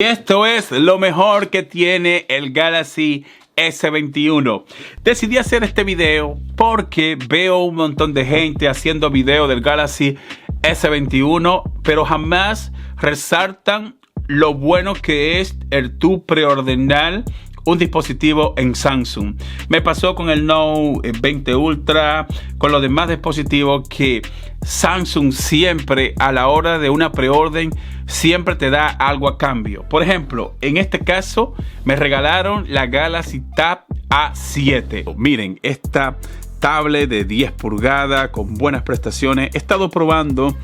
Esto es lo mejor que tiene el Galaxy S21. Decidí hacer este video porque veo un montón de gente haciendo video del Galaxy S21, pero jamás resaltan lo bueno que es el tú preordenar un dispositivo en Samsung. Me pasó con el Note 20 Ultra, con los demás dispositivos, que Samsung siempre a la hora de una preorden siempre te da algo a cambio. Por ejemplo, en este caso me regalaron la Galaxy Tab A7. Miren, esta tablet de 10 pulgadas con buenas prestaciones. He estado probando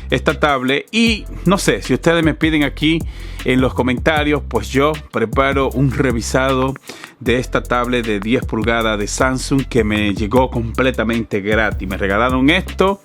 esta tablet y no sé, si ustedes me piden aquí en los comentarios, pues yo preparo un revisado de esta tablet de 10 pulgadas de Samsung que me llegó completamente gratis. Me regalaron esto,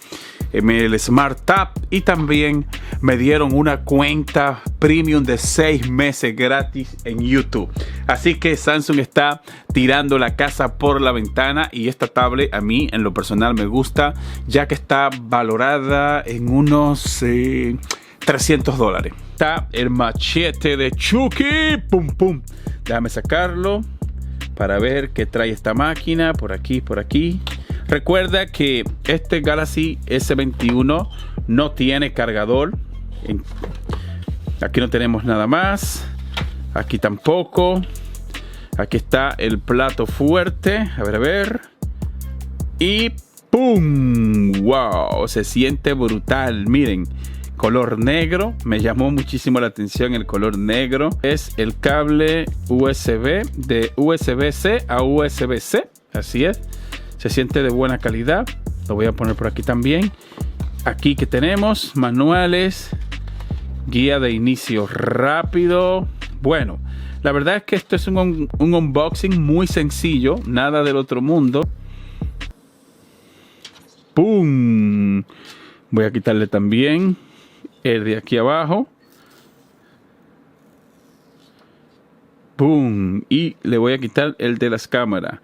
el Smart Tab, y también me dieron una cuenta premium de 6 meses gratis en YouTube. Así que Samsung está tirando la casa por la ventana, y esta tablet a mí en lo personal me gusta, ya que está valorada en unos $300. Está el machete de Chucky. Pum pum. Déjame sacarlo para ver qué trae esta máquina. Por aquí, por aquí. Recuerda que este Galaxy S21 no tiene cargador. Aquí no tenemos nada más. Aquí tampoco. Aquí está el plato fuerte. A ver. Y ¡pum! ¡Wow! Se siente brutal. Miren, color negro. Me llamó muchísimo la atención el color negro. Es el cable USB de USB-C a USB-C. Así es. Se siente de buena calidad. Lo voy a poner por aquí también. Aquí que tenemos manuales, guía de inicio rápido. Bueno, la verdad es que esto es un unboxing muy sencillo. Nada del otro mundo. ¡Pum! Voy a quitarle también el de aquí abajo. ¡Pum! Y le voy a quitar el de las cámaras.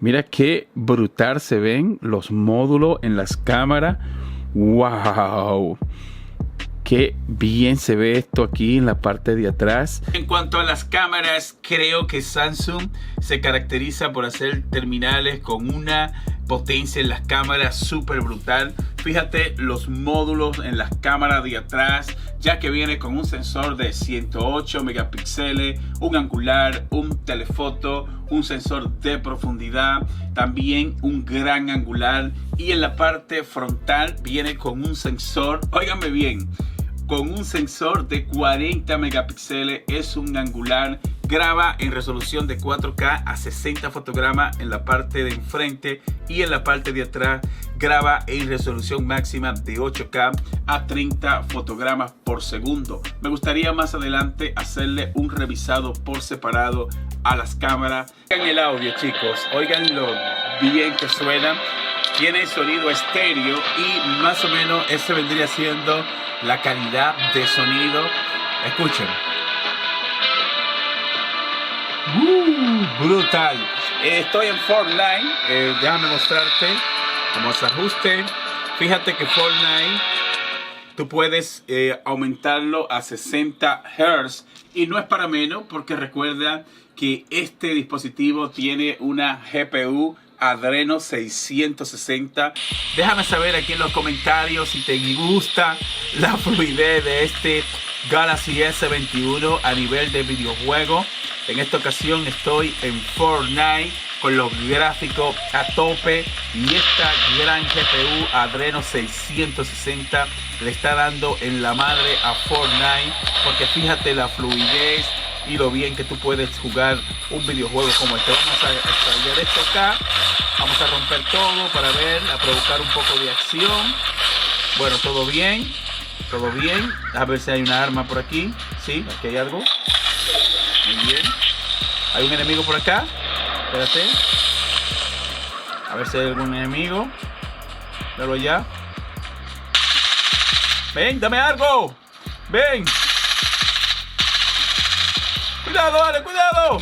Mira qué brutal se ven los módulos en las cámaras. ¡Wow! Qué bien se ve esto aquí en la parte de atrás. En cuanto a las cámaras, creo que Samsung se caracteriza por hacer terminales con una potencia en las cámaras súper brutal. Fíjate los módulos en las cámaras de atrás, ya que viene con un sensor de 108 megapíxeles, un angular, un telefoto, un sensor de profundidad, también un gran angular, y en la parte frontal viene con un sensor, óiganme bien, con un sensor de 40 megapíxeles, es un angular, graba en resolución de 4K a 60 fotogramas en la parte de enfrente, y en la parte de atrás graba en resolución máxima de 8K a 30 fotogramas por segundo. Me gustaría más adelante hacerle un revisado por separado a las cámaras. Oigan el audio, chicos, oigan lo bien que suena. Tiene sonido estéreo y más o menos ese vendría siendo la calidad de sonido. Escuchen. Brutal. Estoy en Fortnite. Déjame mostrarte cómo se ajuste. Fíjate que Fortnite tú puedes aumentarlo a 60 Hz, y no es para menos, porque recuerda que este dispositivo tiene una GPU Adreno 660. Déjame saber aquí en los comentarios si te gusta la fluidez de este Galaxy S21 a nivel de videojuego. En esta ocasión estoy en Fortnite con los gráficos a tope, y esta gran GPU Adreno 660 le está dando en la madre a Fortnite, porque fíjate la fluidez y lo bien que tú puedes jugar un videojuego como este. Vamos a extraer esto acá, vamos a romper todo para ver, a provocar un poco de acción. Bueno, todo bien, todo bien. A ver si hay una arma por aquí. Sí, aquí hay algo. Muy bien. Hay un enemigo por acá. Espérate. A ver si hay algún enemigo. Velo allá. Ven, dame algo. Ven. Cuidado, Ale, cuidado.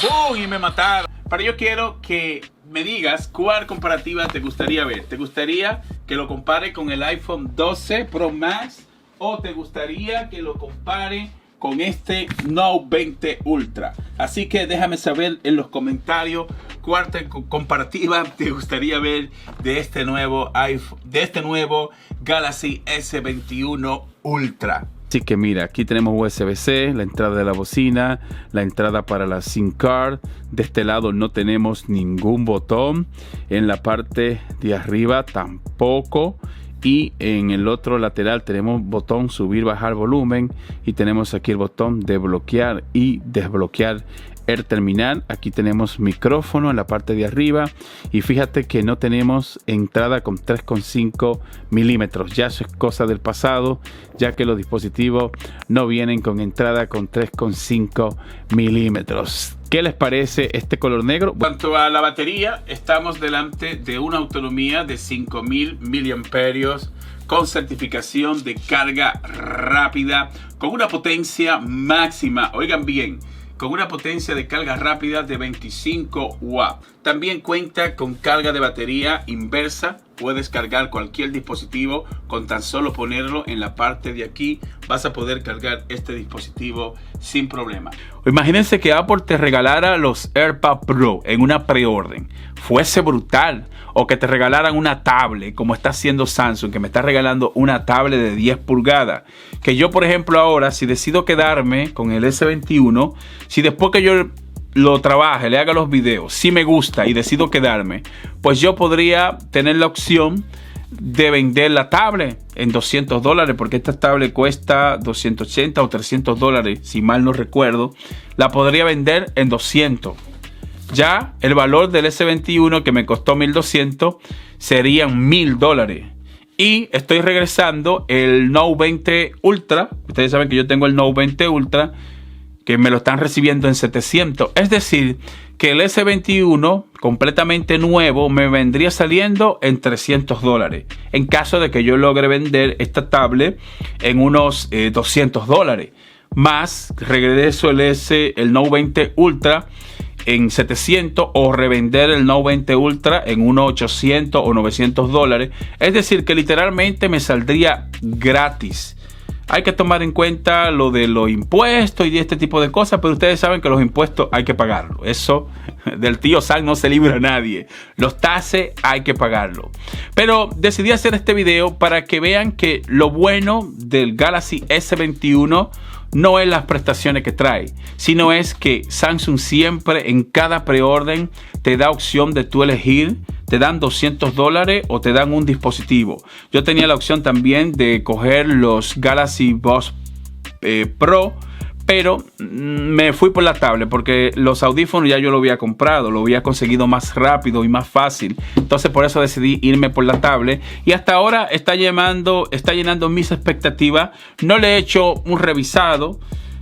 ¡Bum! Y me mataron. Pero yo quiero que me digas cuál comparativa te gustaría ver. ¿Te gustaría que lo compare con el iPhone 12 Pro Max o te gustaría que lo compare con este Note 20 Ultra? Así que déjame saber en los comentarios cuál comparativa te gustaría ver de este nuevo iPhone, de este nuevo Galaxy S21 Ultra. Así que mira, aquí tenemos USB-C, la entrada de la bocina, la entrada para la SIM card. De este lado no tenemos ningún botón. En la parte de arriba tampoco. Y en el otro lateral tenemos botón subir, bajar volumen. Y tenemos aquí el botón de bloquear y desbloquear el terminal. Aquí tenemos micrófono en la parte de arriba. Y fíjate que no tenemos entrada con 3,5 milímetros. Ya eso es cosa del pasado, ya que los dispositivos no vienen con entrada con 3,5 milímetros. ¿Qué les parece este color negro? En cuanto a la batería, estamos delante de una autonomía de 5000 miliamperios con certificación de carga rápida, con una potencia máxima, oigan bien, con una potencia de carga rápida de 25 watts. También cuenta con carga de batería inversa. Puedes cargar cualquier dispositivo con tan solo ponerlo en la parte de aquí. Vas a poder cargar este dispositivo sin problema. Imagínense que Apple te regalara los AirPods Pro en una preorden. Fuese brutal. O que te regalaran una tablet, como está haciendo Samsung, que me está regalando una tablet de 10 pulgadas. Que yo, por ejemplo, ahora, si decido quedarme con el S21, si después que yo lo trabaje, le haga los videos, si me gusta y decido quedarme, pues yo podría tener la opción de vender la tablet en $200, porque esta tablet cuesta 280 o 300 dólares, si mal no recuerdo. La podría vender en 200. Ya el valor del S21, que me costó 1200, serían $1000. Y estoy regresando el Note 20 Ultra. Ustedes saben que yo tengo el Note 20 Ultra, que me lo están recibiendo en 700. Es decir, que el S21 completamente nuevo me vendría saliendo en $300. En caso de que yo logre vender esta tablet en unos $200. Más regreso el Note 20 Ultra en 700, o revender el Note 20 Ultra en unos 800 o 900 dólares. Es decir, que literalmente me saldría gratis. Hay que tomar en cuenta lo de los impuestos y de este tipo de cosas, pero ustedes saben que los impuestos hay que pagarlo. Eso del tío Sam no se libra a nadie. Los taxes hay que pagarlo. Pero decidí hacer este video para que vean que lo bueno del Galaxy S21 no es las prestaciones que trae, sino es que Samsung siempre en cada preorden te da opción de tú elegir. Te dan $200 o te dan un dispositivo. Yo tenía la opción también de coger los Galaxy Buds Pro, pero me fui por la tablet porque los audífonos ya yo lo había comprado, lo había conseguido más rápido y más fácil. Entonces por eso decidí irme por la tablet, y hasta ahora está llenando mis expectativas. No le he hecho un revisado,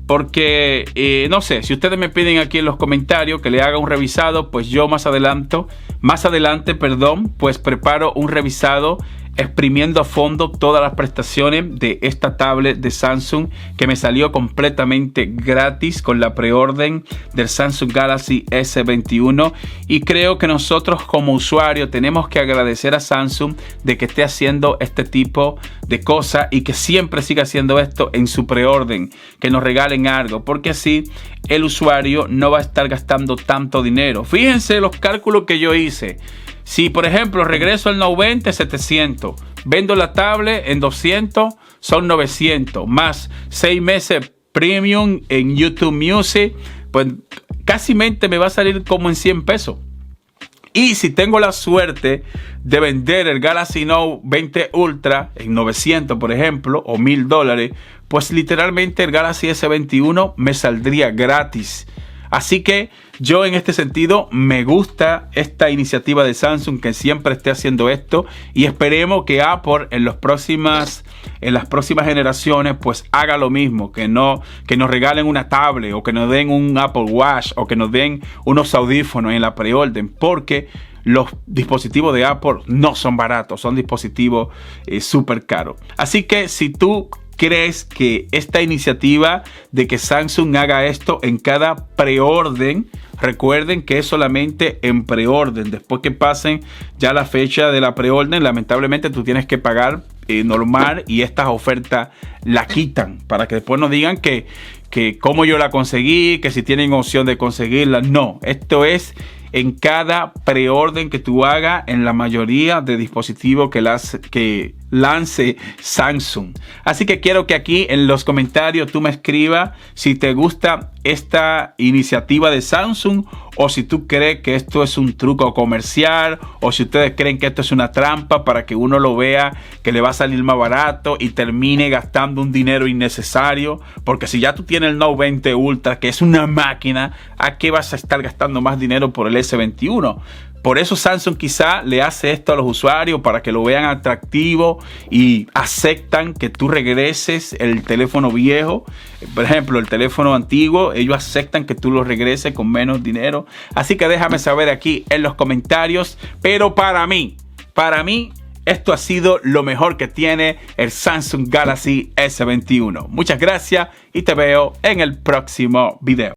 porque no sé, si ustedes me piden aquí en los comentarios que le haga un revisado, pues yo más adelante, pues preparo un revisado exprimiendo a fondo todas las prestaciones de esta tablet de Samsung, que me salió completamente gratis con la preorden del Samsung Galaxy S21. Y creo que nosotros como usuarios tenemos que agradecer a Samsung de que esté haciendo este tipo de cosas y que siempre siga haciendo esto en su preorden, que nos regalen algo, porque así el usuario no va a estar gastando tanto dinero. Fíjense los cálculos que yo hice. Si por ejemplo regreso al Note 20, 700, vendo la tablet en 200, son 900, más 6 meses premium en YouTube Music, pues casi me va a salir como en 100 pesos. Y si tengo la suerte de vender el Galaxy Note 20 Ultra en 900, por ejemplo, o $1000, pues literalmente el Galaxy S21 me saldría gratis. Así que yo en este sentido me gusta esta iniciativa de Samsung, que siempre esté haciendo esto, y esperemos que Apple en las próximas generaciones pues haga lo mismo, que nos regalen una tablet, o que nos den un Apple Watch, o que nos den unos audífonos en la preorden, porque los dispositivos de Apple no son baratos, son dispositivos súper caros. Así que si tú crees que esta iniciativa de que Samsung haga esto en cada preorden, recuerden que es solamente en preorden, después que pasen ya la fecha de la preorden, lamentablemente tú tienes que pagar normal y estas ofertas la quitan para que después no digan que cómo yo la conseguí, que si tienen opción de conseguirla. No, esto es en cada preorden que tú hagas en la mayoría de dispositivos que lance Samsung. Así que quiero que aquí en los comentarios tú me escribas si te gusta esta iniciativa de Samsung o si tú crees que esto es un truco comercial o si ustedes creen que esto es una trampa para que uno lo vea que le va a salir más barato y termine gastando un dinero innecesario. Porque si ya tú tienes el Note 20 Ultra, que es una máquina, ¿a qué vas a estar gastando más dinero por el S21? Por eso Samsung quizá le hace esto a los usuarios para que lo vean atractivo y aceptan que tú regreses el teléfono viejo. Por ejemplo, el teléfono antiguo, ellos aceptan que tú lo regreses con menos dinero. Así que déjame saber aquí en los comentarios. Pero para mí, esto ha sido lo mejor que tiene el Samsung Galaxy S21. Muchas gracias y te veo en el próximo video.